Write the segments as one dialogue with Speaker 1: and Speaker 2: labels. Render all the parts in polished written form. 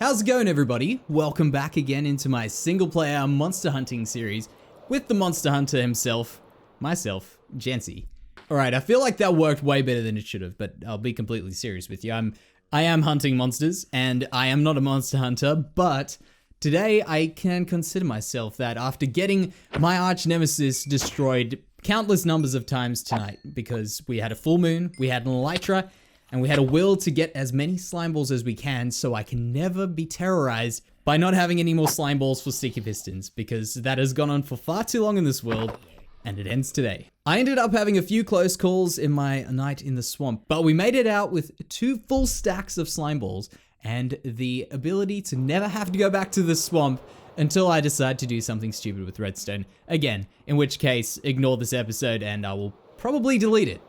Speaker 1: How's it going, everybody? Welcome back again into my single player monster hunting series with the monster hunter himself, myself, Jansey. Alright, I feel like that worked way better than it should have, but I'll be completely serious with you. I am hunting monsters, and I am not a monster hunter, but today I can consider myself that after getting my arch nemesis destroyed countless numbers of times tonight, because we had a full moon, we had an elytra, and we had a will to get as many slime balls as we can, so I can never be terrorized by not having any more slime balls for sticky pistons, because that has gone on for far too long in this world, and it ends today. I ended up having a few close calls in my night in the swamp, but we made it out with 2 full stacks of slime balls, and the ability to never have to go back to the swamp until I decide to do something stupid with redstone. Again, in which case, ignore this episode and I will probably delete it.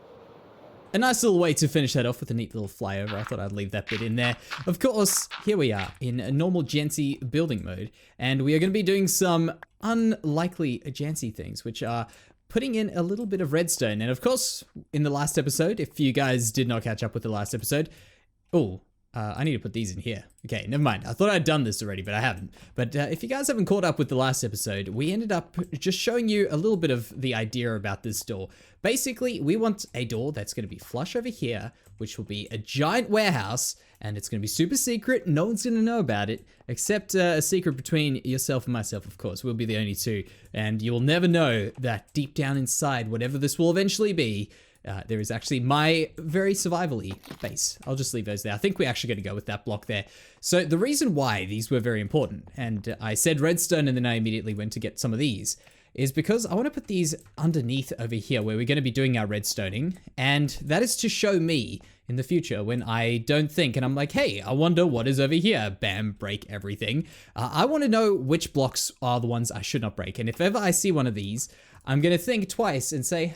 Speaker 1: A nice little way to finish that off with a neat little flyover. I thought I'd leave that bit in there. Of course, here we are in a normal Jansey building mode, and we are going to be doing some unlikely Jansey things, which are putting in a little bit of redstone. And of course, in the last episode, if you guys did not catch up with the last episode, I need to put these in here. Okay, never mind. I thought I'd done this already, but I haven't. But if you guys haven't caught up with the last episode, we ended up just showing you a little bit of the idea about this door. Basically, we want a door that's going to be flush over here, which will be a giant warehouse, and it's going to be super secret. No one's going to know about it, except a secret between yourself and myself, of course. We'll be the only two, and you will never know that deep down inside, whatever this will eventually be, there is actually my very survival-y base. I'll just leave those there. I think we're actually going to go with that block there. So the reason why these were very important, and I said redstone and then I immediately went to get some of these, is because I want to put these underneath over here where we're going to be doing our redstoning, and that is to show me in the future when I don't think and I'm like, hey, I wonder what is over here. Bam, break everything. I want to know which blocks are the ones I should not break, and if ever I see one of these, I'm going to think twice and say,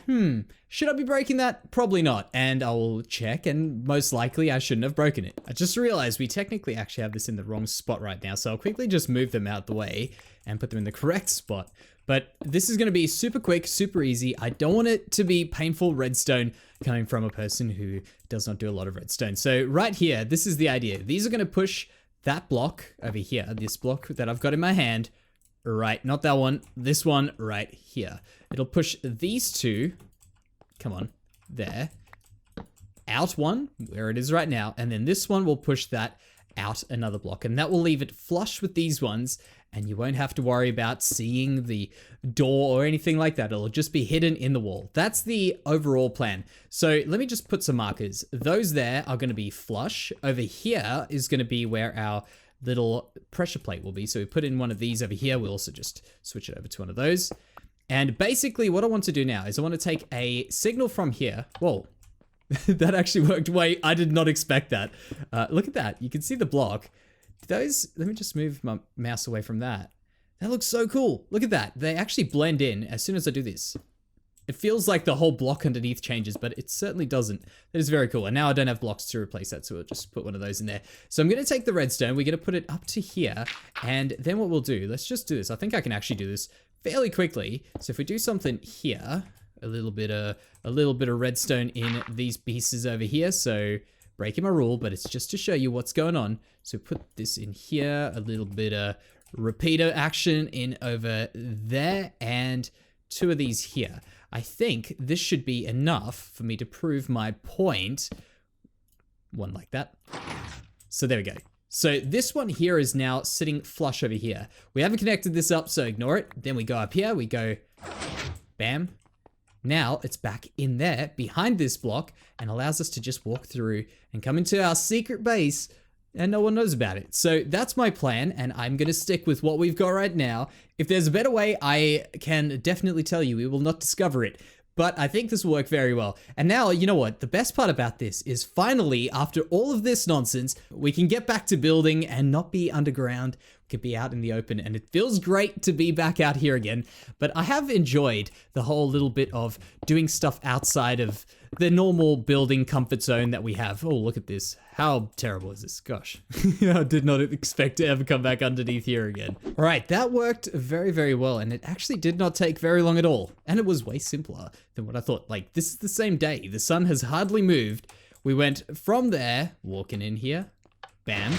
Speaker 1: should I be breaking that? Probably not. And I'll check, and most likely I shouldn't have broken it. I just realized we technically actually have this in the wrong spot right now, so I'll quickly just move them out the way and put them in the correct spot. But this is going to be super quick, super easy. I don't want it to be painful redstone coming from a person who does not do a lot of redstone. So right here, this is the idea. These are going to push that block over here, this block that I've got in my hand, right, not that one, this one right here. It'll push these two, come on, there, out one, where it is right now, and then this one will push that out another block, and that will leave it flush with these ones, and you won't have to worry about seeing the door or anything like that. It'll just be hidden in the wall. That's the overall plan. So let me just put some markers. Those there are going to be flush. Over here is going to be where our little pressure plate will be. So we put in one of these over here. We'll also just switch it over to one of those. And basically what I want to do now is I want to take a signal from here. Whoa, that actually worked. Wait, I did not expect that. Look at that. You can see the block. Those, let me just move my mouse away from that. That looks so cool. Look at that. They actually blend in as soon as I do this. It feels like the whole block underneath changes, but it certainly doesn't. That is very cool. And now I don't have blocks to replace that, so we'll just put one of those in there. So I'm going to take the redstone. We're going to put it up to here. And then what we'll do, let's just do this. I think I can actually do this fairly quickly. So if we do something here, a little bit of redstone in these pieces over here. So breaking my rule, but it's just to show you what's going on. So put this in here, a little bit of repeater action in over there, and 2 of these here. I think this should be enough for me to prove my point. One like that. So there we go. So this one here is now sitting flush over here. We haven't connected this up, so ignore it. Then we go up here, we go bam. Now it's back in there behind this block and allows us to just walk through and come into our secret base and no one knows about it. So that's my plan, and I'm going to stick with what we've got right now. If there's a better way, I can definitely tell you we will not discover it. But I think this will work very well. And now, you know what? The best part about this is finally, after all of this nonsense, we can get back to building and not be underground. We can be out in the open, and it feels great to be back out here again. But I have enjoyed the whole little bit of doing stuff outside of the normal building comfort zone that we have. Oh, look at this. How terrible is this? Gosh, I did not expect to ever come back underneath here again. All right, that worked very, very well, and it actually did not take very long at all. And it was way simpler than what I thought. Like, this is the same day. The sun has hardly moved. We went from there, walking in here, bam,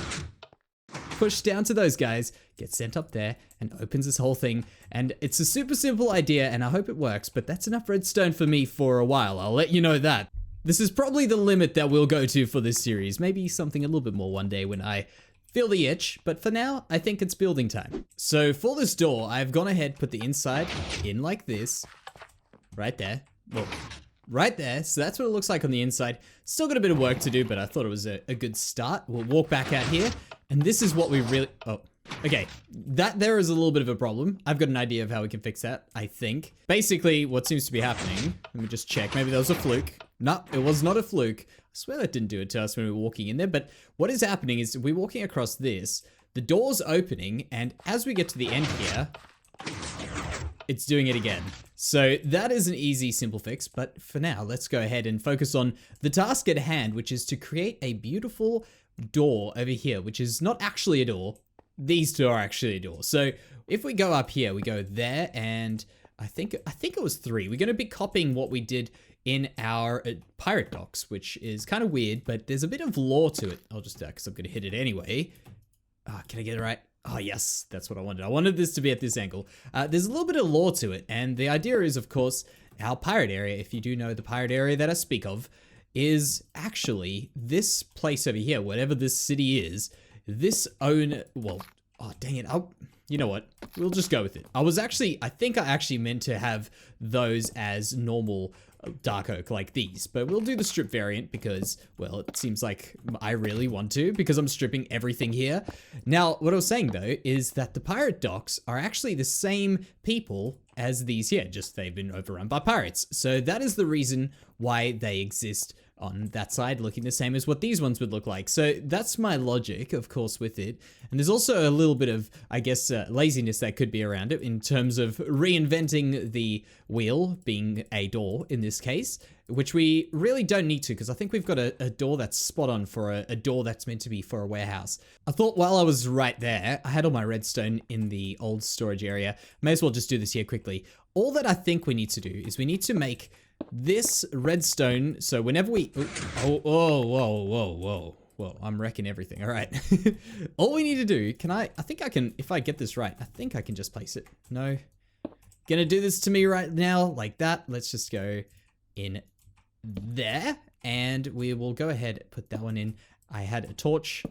Speaker 1: pushed down to those guys, gets sent up there, and opens this whole thing. And it's a super simple idea, and I hope it works, but that's enough redstone for me for a while. I'll let you know that. This is probably the limit that we'll go to for this series. Maybe something a little bit more one day when I feel the itch, but for now, I think it's building time. So for this door, I've gone ahead, put the inside in like this, right there. Well, right there. So that's what it looks like on the inside. Still got a bit of work to do, but I thought it was a good start. We'll walk back out here, and this is what we really, oh, okay. That there is a little bit of a problem. I've got an idea of how we can fix that, I think. Basically, what seems to be happening, let me just check. Maybe that was a fluke. No, it was not a fluke. I swear that didn't do it to us when we were walking in there, but what is happening is we're walking across this, the door's opening, and as we get to the end here, it's doing it again. So that is an easy, simple fix, but for now, let's go ahead and focus on the task at hand, which is to create a beautiful door over here, which is not actually a door. These two are actually a door. So if we go up here, we go there, and I think it was 3. We're going to be copying what we did in our pirate docks, which is kind of weird, but there's a bit of lore to it. I'll just, because I'm going to hit it anyway. Can I get it right? Oh, yes, that's what I wanted. I wanted this to be at this angle. There's a little bit of lore to it, and the idea is, of course, our pirate area, if you do know the pirate area that I speak of, is actually this place over here, whatever this city is, well, oh, dang it. You know what? We'll just go with it. I think I actually meant to have those as normal dark oak like these, but we'll do the strip variant because, well, it seems like I really want to because I'm stripping everything here. Now, what I was saying though is that the pirate docks are actually the same people as these here, just they've been overrun by pirates. So that is the reason why they exist on that side, looking the same as what these ones would look like. So that's my logic, of course, with it. And there's also a little bit of, I guess, laziness that could be around it in terms of reinventing the wheel being a door in this case, which we really don't need to because I think we've got a door that's spot on for a door that's meant to be for a warehouse. I thought while I was right there, I had all my redstone in the old storage area. May as well just do this here quickly. All that I think we need to do is we need to make this redstone, so whenever we, whoa, I'm wrecking everything. All right. All we need to do, I think I can, if I get this right, I think I can just place it. No. Gonna do this to me right now, like that. Let's just go in there, and we will go ahead, put that one in. I had a torch.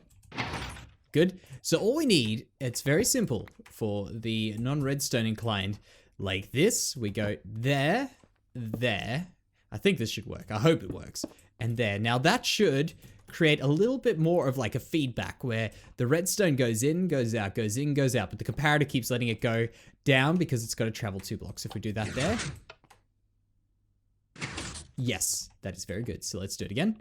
Speaker 1: Good. So all we need, it's very simple for the non-redstone inclined, like this. We go there. There. I think this should work. I hope it works. And there. Now that should create a little bit more of like a feedback where the redstone goes in, goes out, goes in, goes out, but the comparator keeps letting it go down because it's got to travel 2 blocks. If we do that there. Yes, that is very good. So let's do it again.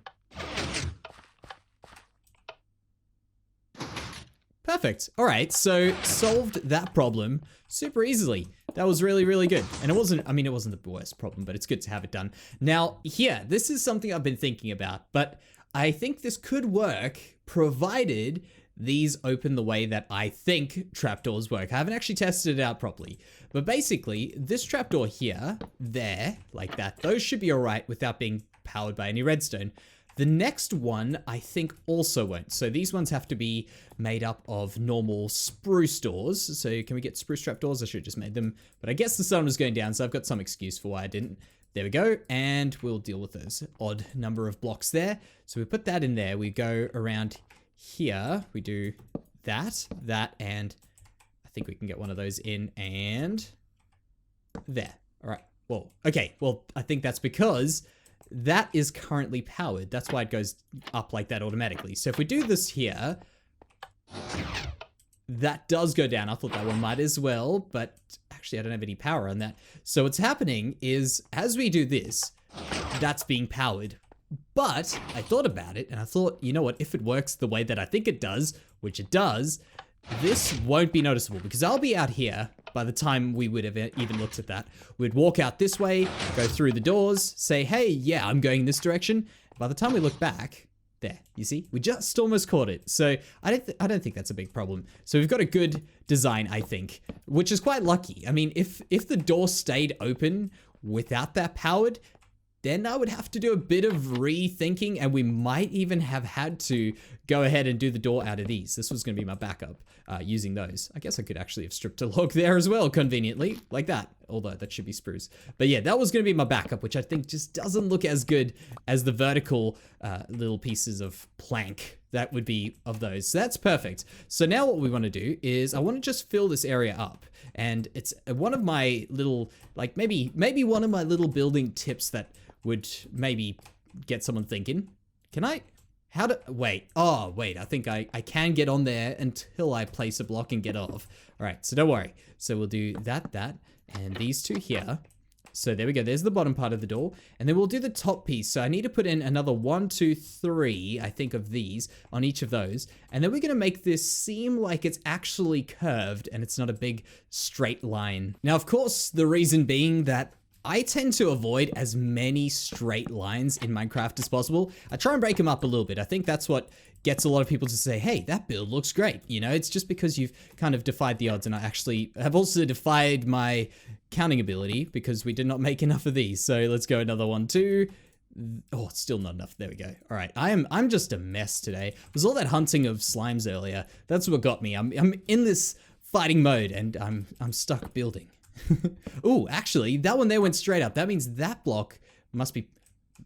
Speaker 1: Perfect. All right, so solved that problem super easily. That was really, really good. And it wasn't the worst problem, but it's good to have it done. Now, here, this is something I've been thinking about, but I think this could work provided these open the way that I think trapdoors work. I haven't actually tested it out properly, but basically this trapdoor here, there, like that, those should be all right without being powered by any redstone. The next one, I think, also won't. So these ones have to be made up of normal spruce doors. So can we get spruce trapdoors? I should have just made them. But I guess the sun was going down, so I've got some excuse for why I didn't. There we go. And we'll deal with those odd number of blocks there. So we put that in there. We go around here. We do that, and I think we can get one of those in and there. All right. Well, okay. Well, I think that's because that is currently powered. That's why it goes up like that automatically. So if we do this here, that does go down. I thought that one might as well, but actually I don't have any power on that. So what's happening is as we do this, that's being powered. But I thought about it and I thought, you know what, if it works the way that I think it does, which it does, this won't be noticeable because I'll be out here by the time we would have even looked at that. We'd walk out this way, go through the doors, say, hey, yeah, I'm going this direction. By the time we look back, there, you see, we just almost caught it. So I don't think that's a big problem. So we've got a good design, I think, which is quite lucky. I mean, if the door stayed open without that powered, then I would have to do a bit of rethinking, and we might even have had to go ahead and do the door out of these. This was going to be my backup using those. I guess I could actually have stripped a log there as well, conveniently, like that. Although that should be spruce. But yeah, that was going to be my backup, which I think just doesn't look as good as the vertical little pieces of plank that would be of those. So that's perfect. So now what we want to do is I want to just fill this area up. And it's one of my little, like maybe one of my little building tips that would maybe get someone thinking. Can I, wait, oh wait, I think I can get on there until I place a block and get off. All right, so don't worry. So we'll do that, and these two here. So there we go, there's the bottom part of the door. And then we'll do the top piece. So I need to put in another 1, 2, 3, I think of these on each of those. And then we're gonna make this seem like it's actually curved and it's not a big straight line. Now, of course, the reason being that I tend to avoid as many straight lines in Minecraft as possible. I try and break them up a little bit. I think that's what gets a lot of people to say, hey, that build looks great. You know, it's just because you've kind of defied the odds, and I actually have also defied my counting ability because we did not make enough of these. So let's go another 1, 2. Oh, it's still not enough. There we go. All right, I'm just a mess today. It was all that hunting of slimes earlier. That's what got me. I'm in this fighting mode, and I'm stuck building. Ooh, actually, that one there went straight up. That means that block must be...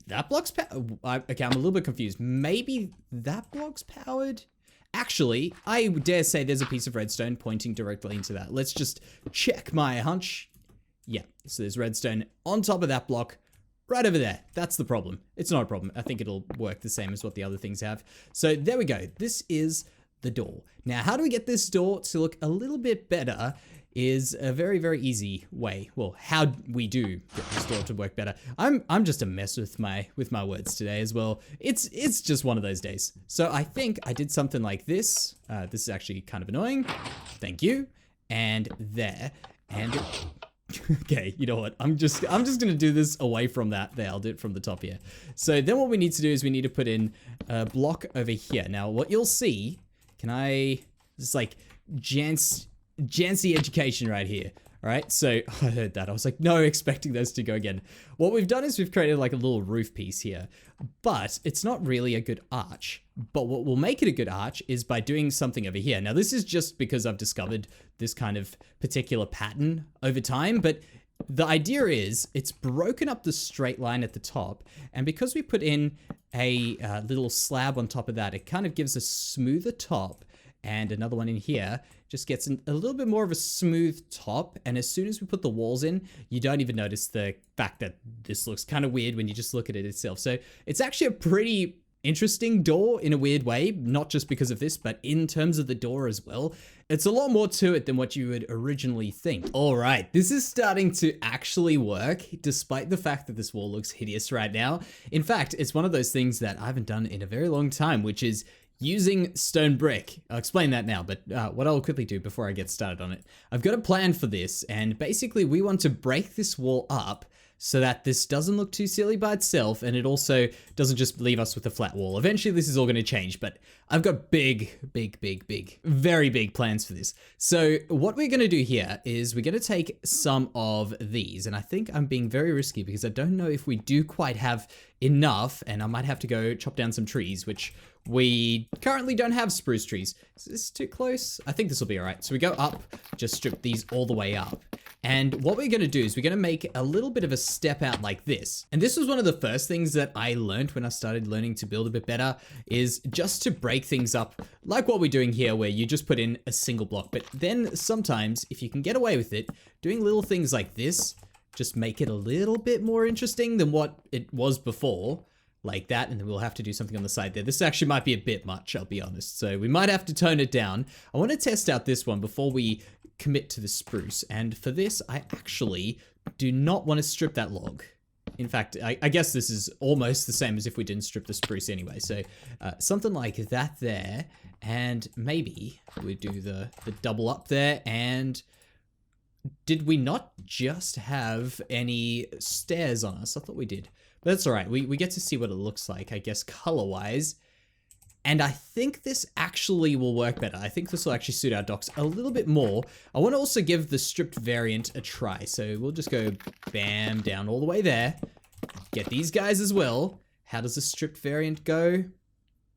Speaker 1: That block's okay, I'm a little bit confused. Maybe that block's powered? Actually, I dare say there's a piece of redstone pointing directly into that. Let's just check my hunch. Yeah, so there's redstone on top of that block right over there. That's the problem. It's not a problem. I think it'll work the same as what the other things have. So there we go. This is the door. Now, how do we get this door to look a little bit better is a very, very easy way. Well, how we do get this door to work better. I'm just a mess with my words today as well. It's just one of those days. So I think I did something like this. This is actually kind of annoying. Thank you. And there. And okay, you know what? I'm just gonna do this away from that. There, I'll do it from the top here. So then what we need to do is we need to put in a block over here. Now what you'll see, it's like Jansey education right here. All right, so I heard that. I was like, no, expecting those to go again. What we've done is we've created like a little roof piece here, but it's not really a good arch. But what will make it a good arch is by doing something over here. Now, this is just because I've discovered this kind of particular pattern over time, but the idea is it's broken up the straight line at the top. And because we put in a little slab on top of that, it kind of gives a smoother top. And another one in here just gets a little bit more of a smooth top. And as soon as we put the walls in, you don't even notice the fact that this looks kind of weird when you just look at it itself. So it's actually a pretty interesting door in a weird way, not just because of this, but in terms of the door as well. It's a lot more to it than what you would originally think. All right, this is starting to actually work, despite the fact that this wall looks hideous right now. In fact, it's one of those things that I haven't done in a very long time, which is using stone brick. I'll explain that now, but what I'll quickly do before I get started on it, I've got a plan for this, and basically we want to break this wall up so that this doesn't look too silly by itself, and it also doesn't just leave us with a flat wall. Eventually this is all going to change, but I've got big, very big plans for this. So what we're going to do here is we're going to take some of these, and I think I'm being very risky because I don't know if we do quite have enough, and I might have to go chop down some trees, which we currently don't have spruce trees. Is this too close? I think this will be all right. So we go up, just strip these all the way up. And what we're gonna do is we're gonna make a little bit of a step out like this. And this was one of the first things that I learned when I started learning to build a bit better, is just to break things up like what we're doing here, where you just put in a single block. But then sometimes, if you can get away with it, doing little things like this, just make it a little bit more interesting than what it was before. Like that, and then we'll have to do something on the side there. This actually might be a bit much, I'll be honest. So we might have to tone it down. I want to test out this one before we commit to the spruce. And for this, I actually do not want to strip that log. In fact, I guess this is almost the same as if we didn't strip the spruce anyway. So something like that there. And maybe we do the double up there. And did we not just have any stairs on us? I thought we did. But that's all right. We get to see what it looks like, I guess, color-wise. And I think this actually will work better. I think this will actually suit our docks a little bit more. I want to also give the stripped variant a try. So we'll just go bam down all the way there. Get these guys as well. How does the stripped variant go?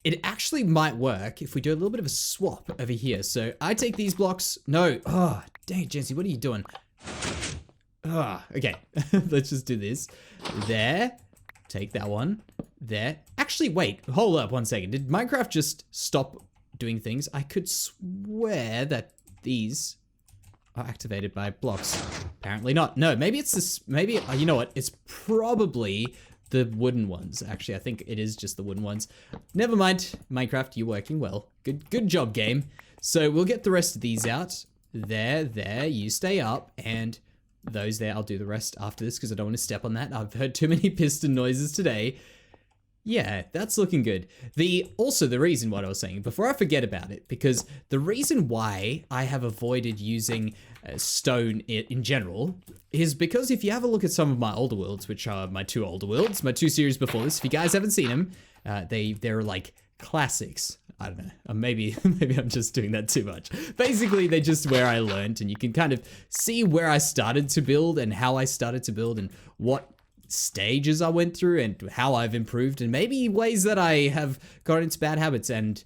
Speaker 1: It actually might work if we do a little bit of a swap over here. So I take these blocks. No. Oh, dang it, Jansey, what are you doing? Ah, okay. Let's just do this. There. Take that one. There. Actually, wait. Hold up 1 second. Did Minecraft just stop doing things? I could swear that these are activated by blocks. Apparently not. No, maybe it's this. Maybe, you know what? It's probably the wooden ones. Actually, I think it is just the wooden ones. Never mind. Minecraft, you're working well. Good job, game. So we'll get the rest of these out. There. You stay up, and those there. I'll do the rest after this because I don't want to step on that. I've heard too many piston noises today. Yeah, that's looking good. Also the reason what I was saying, before I forget about it, because the reason why I have avoided using stone in general is because if you have a look at some of my older worlds, which are my 2 older worlds, my 2 series before this, if you guys haven't seen them, they're like classics. I don't know, maybe I'm just doing that too much. Basically, they're just where I learned, and you can kind of see where I started to build and how I started to build and what stages I went through and how I've improved and maybe ways that I have got into bad habits and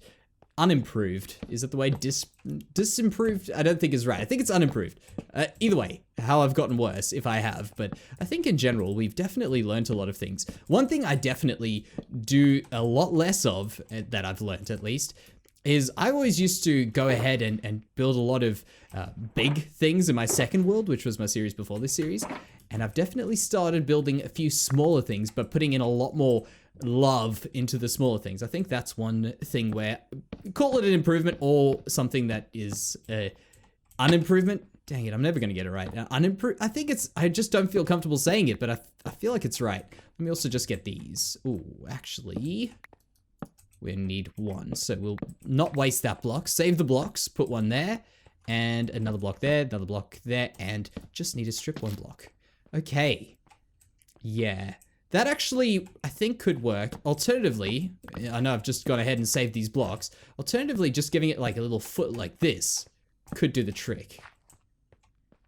Speaker 1: unimproved. Is that the way disimproved? I don't think is right. I think it's unimproved. Either way, how I've gotten worse if I have, but I think in general, we've definitely learned a lot of things. One thing I definitely do a lot less of, that I've learned at least, is I always used to go ahead and build a lot of big things in my second world, which was my series before this series. And I've definitely started building a few smaller things, but putting in a lot more love into the smaller things. I think that's one thing where, call it an improvement or something that is an improvement. Dang it, I'm never going to get it right. I think it's, I just don't feel comfortable saying it, but I feel like it's right. Let me also just get these. Ooh, actually, we need 1. So we'll not waste that block. Save the blocks, put 1 there, and another block there, another block there, and just need to strip 1 block. Okay. Yeah. That actually, I think, could work. Alternatively, I know I've just gone ahead and saved these blocks. Alternatively, just giving it like a little foot like this could do the trick.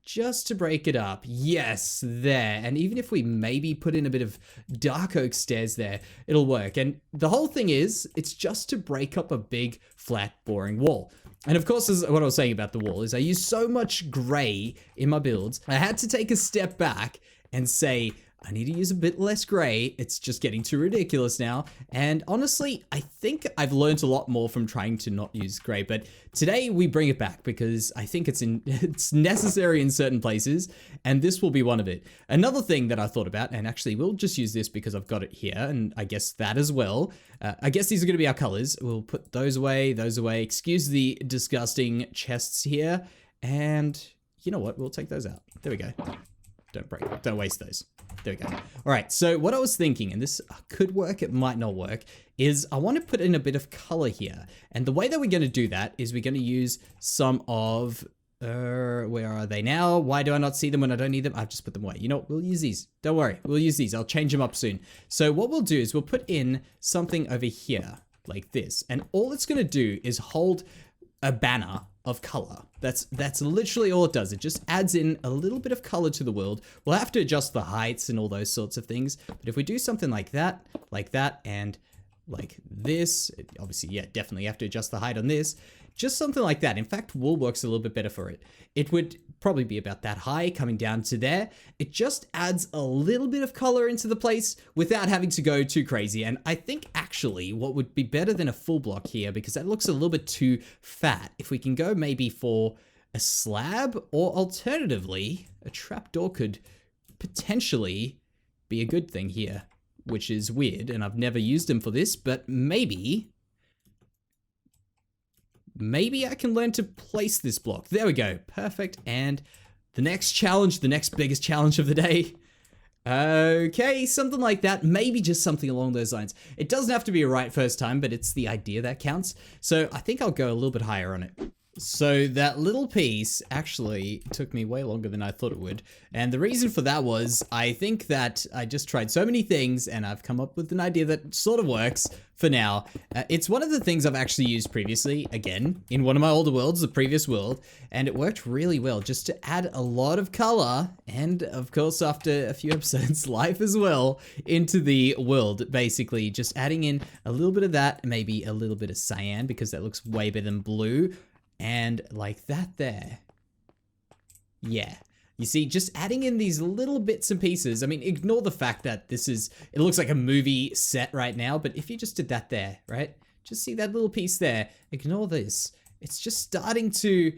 Speaker 1: Just to break it up. Yes, there. And even if we maybe put in a bit of dark oak stairs there, it'll work. And the whole thing is, it's just to break up a big, flat, boring wall. And of course, what I was saying about the wall is I use so much gray in my builds. I had to take a step back and say, I need to use a bit less gray. It's just getting too ridiculous now. And honestly, I think I've learned a lot more from trying to not use gray. But today we bring it back because I think it's necessary in certain places. And this will be one of it. Another thing that I thought about, and actually we'll just use this because I've got it here. And I guess that as well. I guess these are going to be our colors. We'll put those away, those away. Excuse the disgusting chests here. And you know what? We'll take those out. There we go. Don't waste those. There we go. All right, so what I was thinking, and this could work, it might not work, is I want to put in a bit of color here. And the way that we're going to do that is we're going to use some of, where are they now? Why do I not see them when I don't need them? I've just put them away. You know what? We'll use these. Don't worry. We'll use these. I'll change them up soon. So what we'll do is we'll put in something over here like this. And all it's going to do is hold a banner of color. That's literally all it does. It just adds in a little bit of color to the world. We'll have to adjust the heights and all those sorts of things. But if we do something like that, and like this, obviously, yeah, definitely have to adjust the height on this. Just something like that. In fact, wool works a little bit better for it. It would probably be about that high coming down to there. It just adds a little bit of color into the place without having to go too crazy. And I think actually what would be better than a full block here, because that looks a little bit too fat, if we can go maybe for a slab, or alternatively, a trapdoor could potentially be a good thing here, which is weird. And I've never used them for this, but maybe I can learn to place this block. There we go. Perfect. And the next challenge, the next biggest challenge of the day. Okay, something like that. Maybe just something along those lines. It doesn't have to be a right first time, but it's the idea that counts. So I think I'll go a little bit higher on it. So that little piece actually took me way longer than I thought it would. And the reason for that was I think that I just tried so many things and I've come up with an idea that sort of works for now. It's one of the things I've actually used previously, again, in one of my older worlds, the previous world, and it worked really well just to add a lot of color and, of course, after a few episodes, life as well into the world. Basically, just adding in a little bit of that, maybe a little bit of cyan because that looks way better than blue. And like that there. Yeah. You see, just adding in these little bits and pieces. I mean, ignore the fact that it looks like a movie set right now, but if you just did that there, right? Just see that little piece there. Ignore this. It's just starting to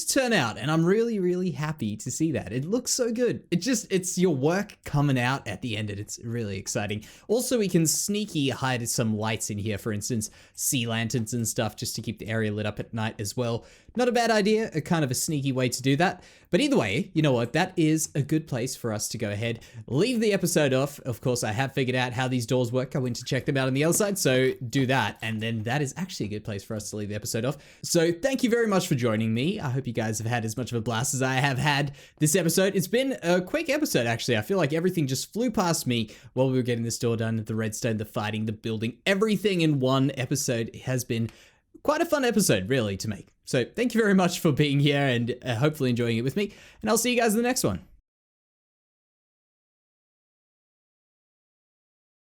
Speaker 1: turn out, and I'm really, really happy to see that. It looks so good. It's your work coming out at the end, and it's really exciting. Also, we can sneaky hide some lights in here, for instance, sea lanterns and stuff, just to keep the area lit up at night as well. Not a bad idea, a kind of a sneaky way to do that. But either way, you know what? That is a good place for us to go ahead, leave the episode off. Of course, I have figured out how these doors work. I went to check them out on the other side, so do that. And then that is actually a good place for us to leave the episode off. So thank you very much for joining me. I hope you guys have had as much of a blast as I have had this episode. It's been a quick episode, actually. I feel like everything just flew past me while we were getting this door done. The redstone, the fighting, the building, everything in one episode. It has been quite a fun episode, really, to make. So thank you very much for being here and hopefully enjoying it with me. And I'll see you guys in the next one.